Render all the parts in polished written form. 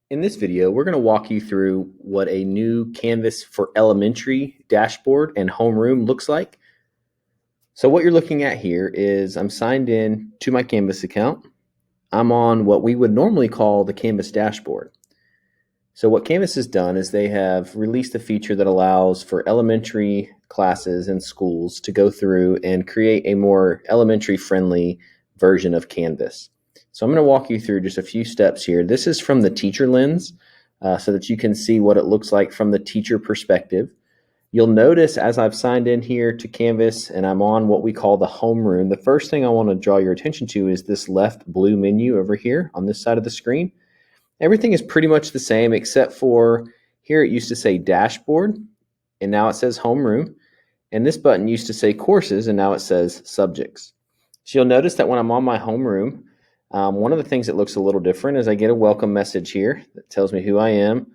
In this video, we're going to walk you through what a new Canvas for elementary dashboard and homeroom looks like. So what you're looking at here is I'm signed in to my Canvas account. I'm on what we would normally call the Canvas dashboard. So what Canvas has done is they have released a feature that allows for elementary classes and schools to go through and create a more elementary friendly version of Canvas. So I'm going to walk you through just a few steps here. This is from the teacher lens so that you can see what it looks like from the teacher perspective. You'll notice as I've signed in here to Canvas and I'm on what we call the homeroom, the first thing I want to draw your attention to is this left blue menu over here on this side of the screen. Everything is pretty much the same except for here it used to say dashboard and now it says homeroom. And this button used to say courses and now it says subjects. So you'll notice that when I'm on my homeroom, one of the things that looks a little different is I get a welcome message here that tells me who I am.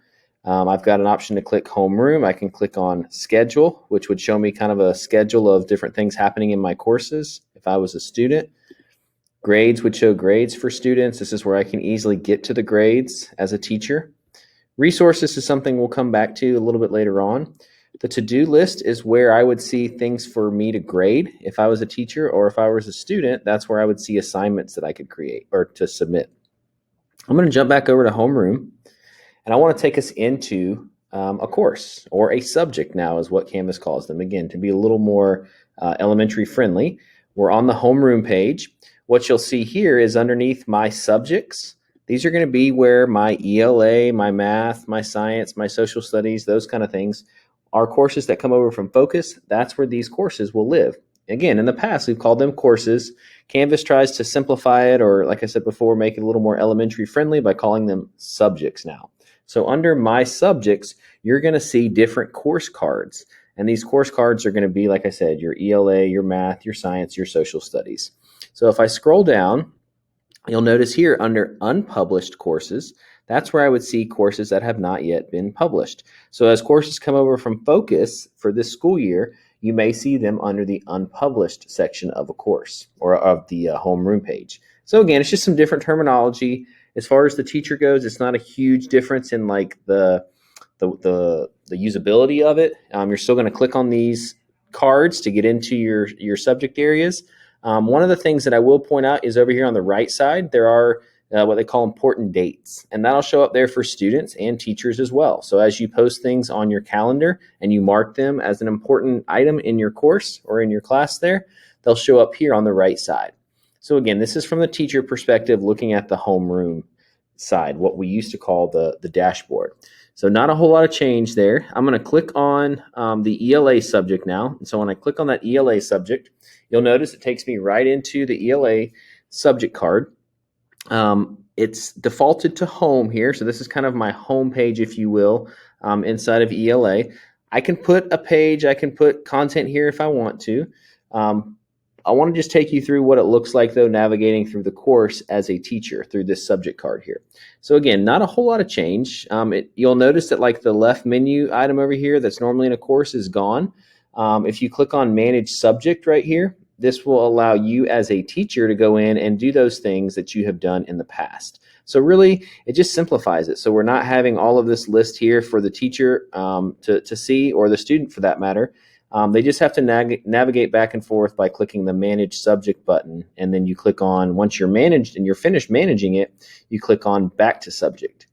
I've got an option to click homeroom. I can click on schedule, which would show me kind of a schedule of different things happening in my courses if I was a student. Grades would show grades for students. This is where I can easily get to the grades as a teacher. Resources is something we'll come back to a little bit later on. The to-do list is where I would see things for me to grade if I was a teacher, or if I was a student, that's where I would see assignments that I could create or to submit. I'm going to jump back over to homeroom, and I want to take us into a course or a subject now is what Canvas calls them. Again, to be a little more elementary friendly, we're on the homeroom page. What you'll see here is underneath my subjects, these are going to be where my ELA, my math, my science, my social studies, those kind of things are courses that come over from Focus. That's where these courses will live. Again, in the past, we've called them courses. Canvas tries to simplify it, or like I said before, make it a little more elementary friendly by calling them subjects now. So under my subjects, you're going to see different course cards. And these course cards are going to be, like I said, your ELA, your math, your science, your social studies. So if I scroll down, you'll notice here under unpublished courses, that's where I would see courses that have not yet been published. So as courses come over from Focus for this school year, you may see them under the unpublished section of a course or of the homeroom page. So again, it's just some different terminology. As far as the teacher goes, it's not a huge difference in like the usability of it. You're still going to click on these cards to get into your subject areas. One of the things that I will point out is over here on the right side, there are what they call important dates, and that'll show up there for students and teachers as well. So as you post things on your calendar and you mark them as an important item in your course or in your class there, they'll show up here on the right side. So again, this is from the teacher perspective looking at the homeroom side, what we used to call the dashboard. So not a whole lot of change there. I'm going to click on the ELA subject now. And so when I click on that ELA subject, you'll notice it takes me right into the ELA subject card. It's defaulted to home here. So this is kind of my home page, if you will, inside of ELA. I can put a page, I can put content here if I want to. I want to just take you through what it looks like, though, navigating through the course as a teacher through this subject card here. So again, not a whole lot of change. You'll notice that like the left menu item over here that's normally in a course is gone. If you click on Manage Subject right here, this will allow you as a teacher to go in and do those things that you have done in the past. So really, it just simplifies it. So we're not having all of this list here for the teacher to see, or the student for that matter. They just have to navigate back and forth by clicking the Manage Subject button. And then you click on, once you're managed and you're finished managing it, you click on Back to Subject.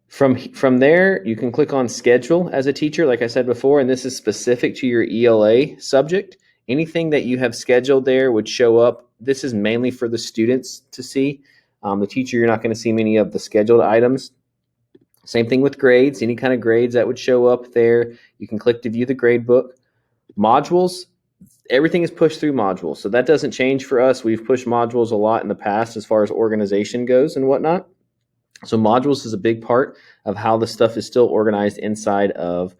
From there, you can click on Schedule as a teacher, like I said before, and this is specific to your ELA subject. Anything that you have scheduled there would show up. This is mainly for the students to see. The teacher, you're not going to see many of the scheduled items. Same thing with grades. Any kind of grades that would show up there. You can click to view the grade book. Modules, everything is pushed through modules. So that doesn't change for us. We've pushed modules a lot in the past as far as organization goes and whatnot. So modules is a big part of how the stuff is still organized inside of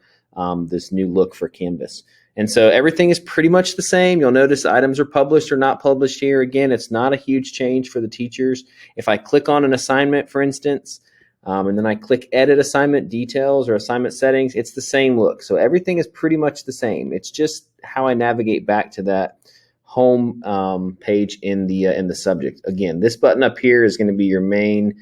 this new look for Canvas. And so everything is pretty much the same. You'll notice items are published or not published here. Again, it's not a huge change for the teachers. If I click on an assignment, for instance, and then I click Edit Assignment Details or Assignment Settings, it's the same look. So everything is pretty much the same. It's just how I navigate back to that home page in the subject. Again, this button up here is going to be your main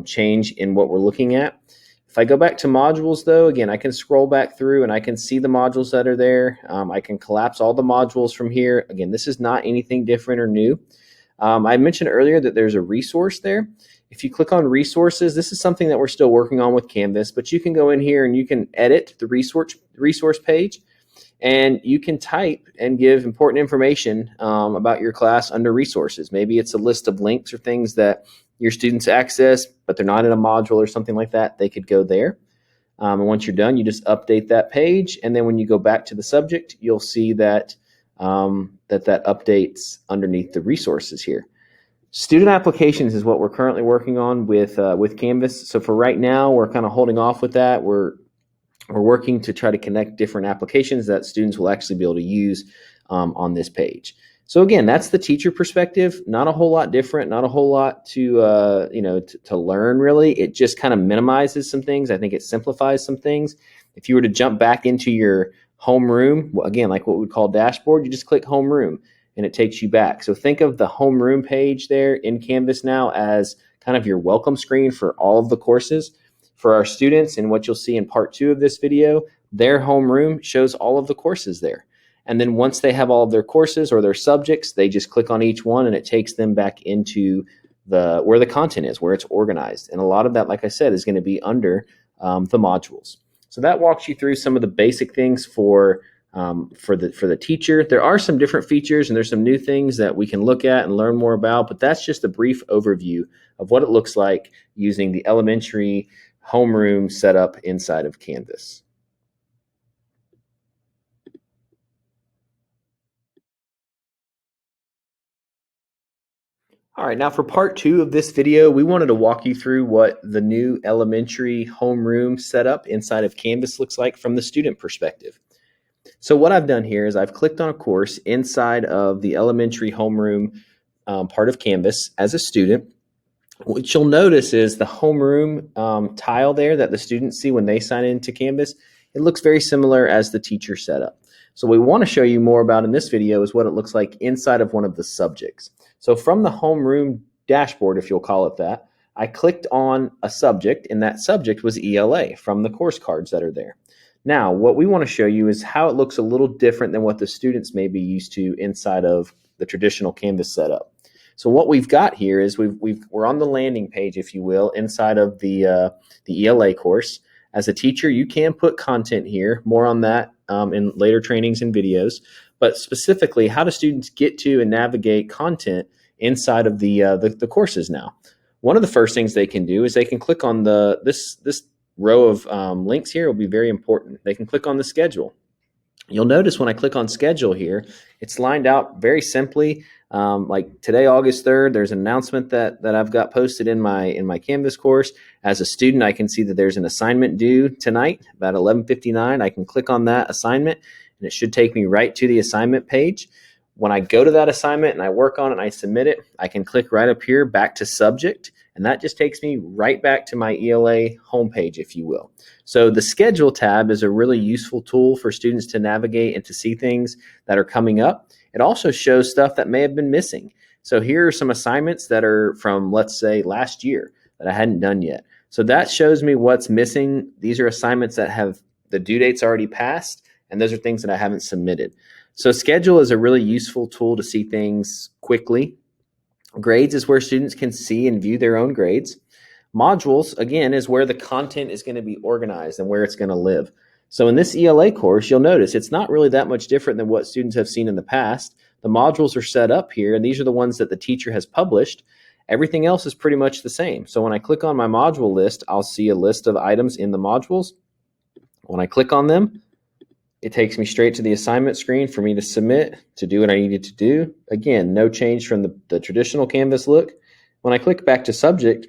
change in what we're looking at. If I go back to modules, though, again, I can scroll back through and I can see the modules that are there. I can collapse all the modules from here. Again, this is not anything different or new. I mentioned earlier that there's a resource there. If you click on resources, this is something that we're still working on with Canvas, but you can go in here and you can edit the resource page, and you can type and give important information about your class under resources. Maybe it's a list of links or things that your students access, but they're not in a module or something like that. They could go there. And once you're done, you just update that page. And then when you go back to the subject, you'll see that that updates underneath the resources here. Student applications is what we're currently working on with Canvas. So for right now, we're kind of holding off with that. We're working to try to connect different applications that students will actually be able to use on this page. So again, that's the teacher perspective. Not a whole lot different. Not a whole lot to to learn really. It just kind of minimizes some things. I think it simplifies some things. If you were to jump back into your homeroom, again, like what we call dashboard, you just click homeroom and it takes you back. So think of the homeroom page there in Canvas now as kind of your welcome screen for all of the courses. For our students, and what you'll see in part 2 of this video, their homeroom shows all of the courses there. And then once they have all of their courses or their subjects, they just click on each one and it takes them back into where the content is, where it's organized. And a lot of that, like I said, is going to be under the modules. So that walks you through some of the basic things for the teacher. There are some different features and there's some new things that we can look at and learn more about, but that's just a brief overview of what it looks like using the elementary homeroom setup inside of Canvas. All right, now for part 2 of this video, we wanted to walk you through what the new elementary homeroom setup inside of Canvas looks like from the student perspective. So what I've done here is I've clicked on a course inside of the elementary homeroom part of Canvas as a student. What you'll notice is the homeroom tile there that the students see when they sign into Canvas, it looks very similar as the teacher setup. So what we want to show you more about in this video is what it looks like inside of one of the subjects. So from the homeroom dashboard, if you'll call it that, I clicked on a subject, and that subject was ELA from the course cards that are there. Now, what we want to show you is how it looks a little different than what the students may be used to inside of the traditional Canvas setup. So what we've got here is we're on the landing page, if you will, inside of the ELA course. As a teacher, you can put content here, more on that in later trainings and videos, but specifically, how do students get to and navigate content inside of the courses now? One of the first things they can do is they can click on this row of links here. Will be very important. They can click on the schedule. You'll notice when I click on schedule here, it's lined out very simply. Like today, August 3rd, there's an announcement that I've got posted in my Canvas course. As a student, I can see that there's an assignment due tonight about 11:59. I can click on that assignment and it should take me right to the assignment page. When I go to that assignment and I work on it and I submit it, I can click right up here back to subject, and that just takes me right back to my ELA homepage, if you will. So the schedule tab is a really useful tool for students to navigate and to see things that are coming up. It also shows stuff that may have been missing. So here are some assignments that are from, let's say, last year that I hadn't done yet. So that shows me what's missing. These are assignments that have the due dates already passed, and those are things that I haven't submitted. So schedule is a really useful tool to see things quickly. Grades is where students can see and view their own grades. Modules, again, is where the content is going to be organized and where it's going to live. So in this ELA course, you'll notice it's not really that much different than what students have seen in the past. The modules are set up here, and these are the ones that the teacher has published. Everything else is pretty much the same. So when I click on my module list, I'll see a list of items in the modules. When I click on them, it takes me straight to the assignment screen for me to submit, to do what I needed to do. Again, no change from the traditional Canvas look. When I click back to subject,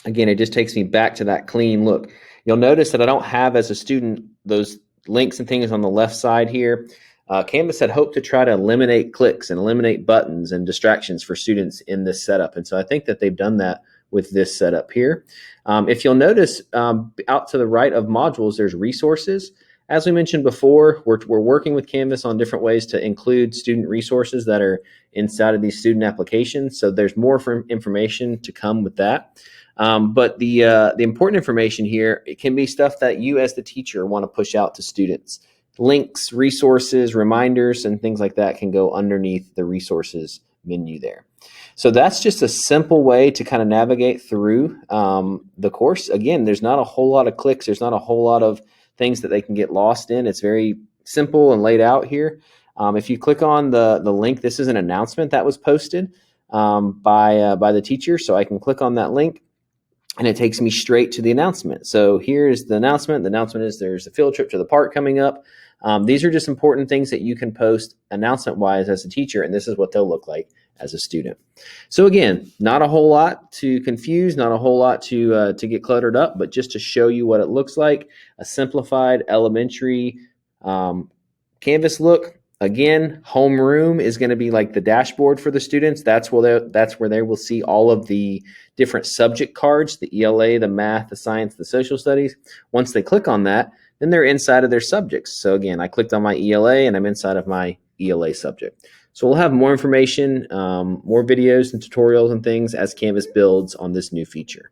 again, it just takes me back to that clean look. You'll notice that I don't have, as a student, those links and things on the left side here. Canvas had hoped to try to eliminate clicks and eliminate buttons and distractions for students in this setup. And so I think that they've done that with this setup here. If you'll notice, out to the right of modules, there's resources. As we mentioned before, we're working with Canvas on different ways to include student resources that are inside of these student applications. So there's more information to come with that. But the important information here, it can be stuff that you as the teacher want to push out to students. Links, resources, reminders, and things like that can go underneath the resources menu there. So that's just a simple way to kind of navigate through the course. Again, there's not a whole lot of clicks. There's not a whole lot of things that they can get lost in. It's very simple and laid out here. If you click on the link, this is an announcement that was posted by the teacher. So I can click on that link and it takes me straight to the announcement. So here's the announcement. The announcement is there's a field trip to the park coming up. These are just important things that you can post announcement-wise as a teacher, and this is what they'll look like as a student. So again, not a whole lot to confuse, not a whole lot to get cluttered up, but just to show you what it looks like, a simplified elementary Canvas look. Again, Homeroom is going to be like the dashboard for the students. That's where they will see all of the different subject cards, the ELA, the math, the science, the social studies. Once they click on that, then they're inside of their subjects. So again, I clicked on my ELA and I'm inside of my ELA subject. So we'll have more information, more videos and tutorials and things as Canvas builds on this new feature.